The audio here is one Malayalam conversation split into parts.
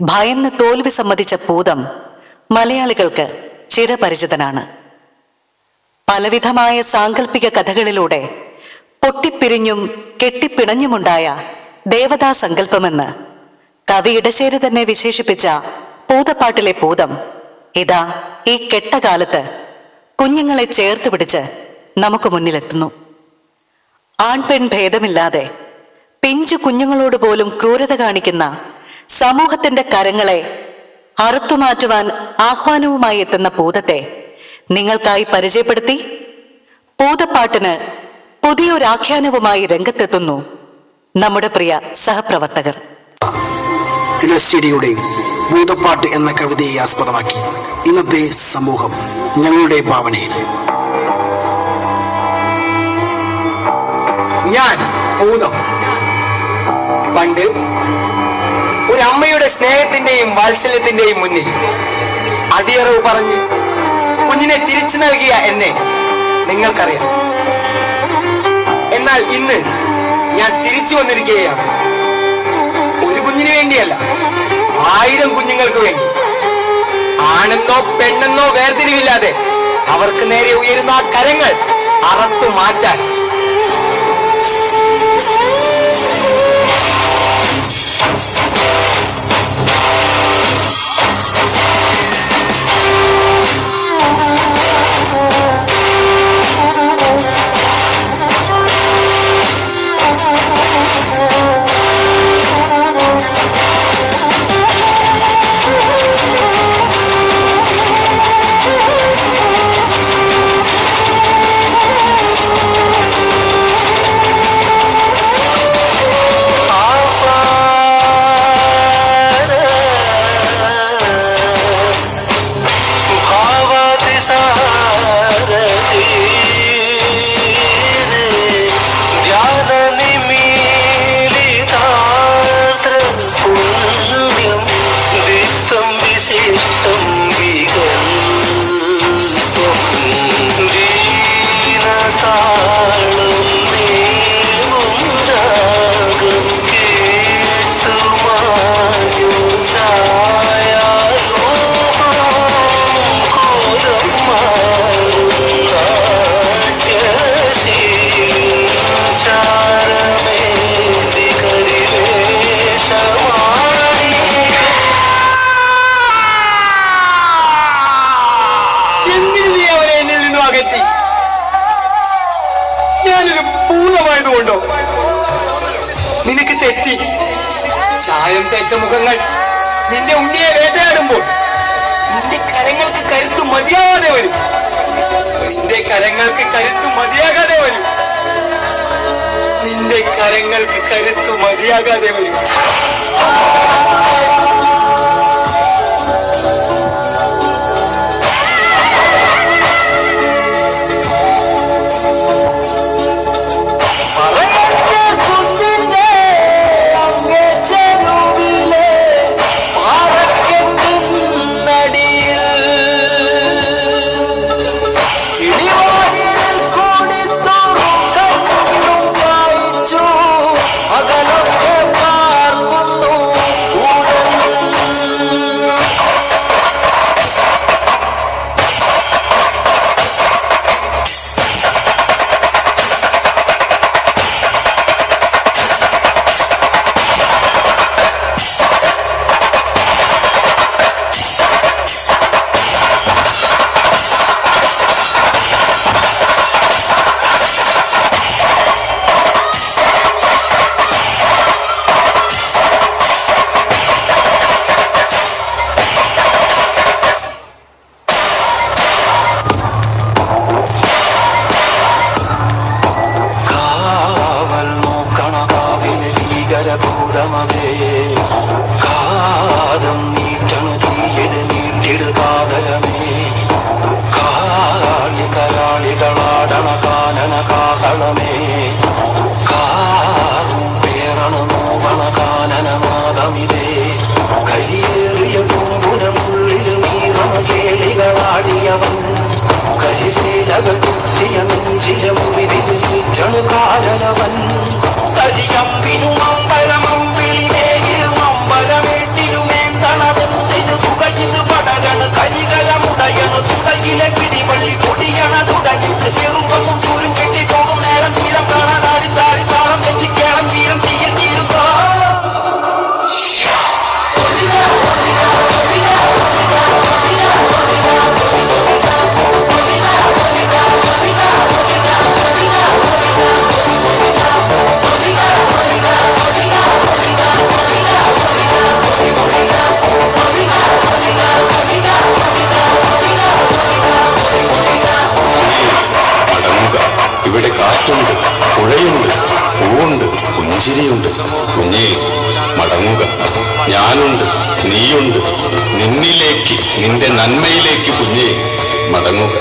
ഭയന്ന് തോൽവി സമ്മതിച്ച പൂതം മലയാളികൾക്ക് ചിരപരിചിതനാണ്. പലവിധമായ സാങ്കല്പിക കഥകളിലൂടെ പൊട്ടിപ്പിരിഞ്ഞും കെട്ടിപ്പിണഞ്ഞുമുണ്ടായ ദേവതാ സങ്കല്പമെന്ന് കവി ഇടശ്ശേരി തന്നെ വിശേഷിപ്പിച്ച പൂതപ്പാട്ടിലെ പൂതം ഇതാ ഈ കെട്ടകാലത്ത് കുഞ്ഞുങ്ങളെ ചേർത്ത് പിടിച്ച് നമുക്ക് മുന്നിലെത്തുന്നു. ആൺപെൺ ഭേദമില്ലാതെ പിഞ്ചു കുഞ്ഞുങ്ങളോട് പോലും ക്രൂരത കാണിക്കുന്ന സമൂഹത്തിന്റെ കരങ്ങളെ അറുത്തുമാറ്റുവാൻ ആഹ്വാനവുമായി എത്തുന്ന പൂതത്തെ നിങ്ങൾക്കായി പരിചയപ്പെടുത്തി പൂതപ്പാട്ടിന് പുതിയൊരാഖ്യാനവുമായി രംഗത്തെത്തുന്നു നമ്മുടെ പ്രിയ സഹപ്രവർത്തകർ. ഇടശ്ശേരിയുടെ പൂതപ്പാട്ട് എന്ന കവിതയെ ആസ്പദമാക്കി ഇന്നത്തെ സമൂഹം ഞങ്ങളുടെ ഭാവനയിൽ. ഞാൻ പൂതം. പണ്ട് ഒരു അമ്മയുടെ സ്നേഹത്തിന്റെയും വാത്സല്യത്തിന്റെയും മുന്നിൽ അടിയറവ് പറഞ്ഞ് കുഞ്ഞിനെ തിരിച്ചു നൽകിയ എന്നെ നിങ്ങൾക്കറിയാം. എന്നാൽ ഇന്ന് ഞാൻ തിരിച്ചു വന്നിരിക്കുകയാണ്. ഒരു കുഞ്ഞിന് വേണ്ടിയല്ല, 1000 കുഞ്ഞുങ്ങൾക്ക് വേണ്ടി. ആണെന്നോ പെണ്ണെന്നോ വേർതിരിവില്ലാതെ അവർക്ക് നേരെ ഉയരുന്ന ആ കരങ്ങൾ അറത്തു മാറ്റാൻ. ഞാനൊരു പൂതമായതുകൊണ്ടോ? നിനക്ക് തെറ്റി. ചായം തേച്ച മുഖങ്ങൾ നിന്റെ ഉണ്ണിയെ വേട്ടയാടുമ്പോൾ നിന്റെ കരങ്ങൾക്ക് കരുത്തു മതിയാകാതെ വരും. നിന്റെ കരങ്ങൾക്ക് കരുത്തു മതിയാകാതെ വരും. നിന്റെ കരങ്ങൾക്ക് കരുത്തു മതിയാകാതെ വരും. കാതം നീറ്റണു തീയത് നീട്ടിടുകാതരമേ കാളി കരാളികളാടണ കാനന കാഹളമേ കാറും പേരണു നോവണ കാനനനാദമിതേ കരിയേറിയ പൂമ്പുരമുള്ളിൽ നീറണ കേളികളാടിയവൻ കരിവേലകൾ കുത്തിയ നെഞ്ചില മുറിവിൽ നീറ്റണു കാലനവൻ കരിയമ്പിനും അമ്പരമമ്പിളിലേകിലും അമ്പരമേട്ടിലും ഉണരണ കരികലമുടയണു തുടയിലെ പിടിവള്ളി കൊടിയണ തുടങ്ങിട്ട് ചെറുപ്പം ചൂരും കെട്ടി പോകും നേരം തീരം കാണാൻ ആടിത്താടി താളം തെറ്റിക്കേളം തീരം തീയിൽ തീരുന്നോ ഇവിടെ കാറ്റുണ്ട്, പുഴയുണ്ട്, പൂവുണ്ട്, പുഞ്ചിരിയുണ്ട്. കുഞ്ഞേ മടങ്ങുക, ഞാനുണ്ട്, നീയുണ്ട്. നിന്നിലേക്ക്, നിന്റെ നന്മയിലേക്ക് കുഞ്ഞേ മടങ്ങുക.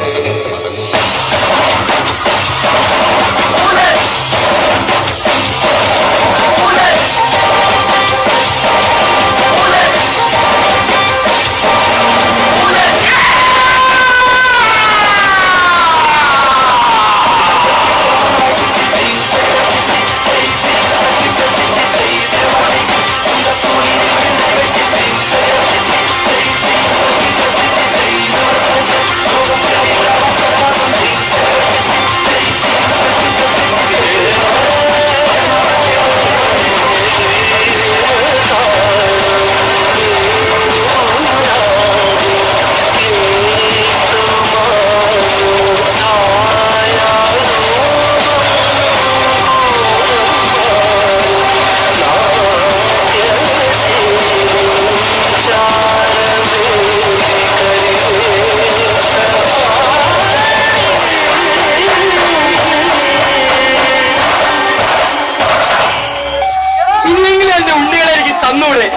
തന്നൂടെ,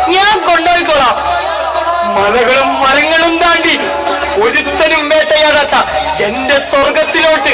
ഞാൻ കൊണ്ടുപോയിക്കോളാം. മലകളും മരങ്ങളും താണ്ടി ഒരുത്തനും വേട്ടയാടാത്ത എന്റെ സ്വർഗത്തിലോട്ട്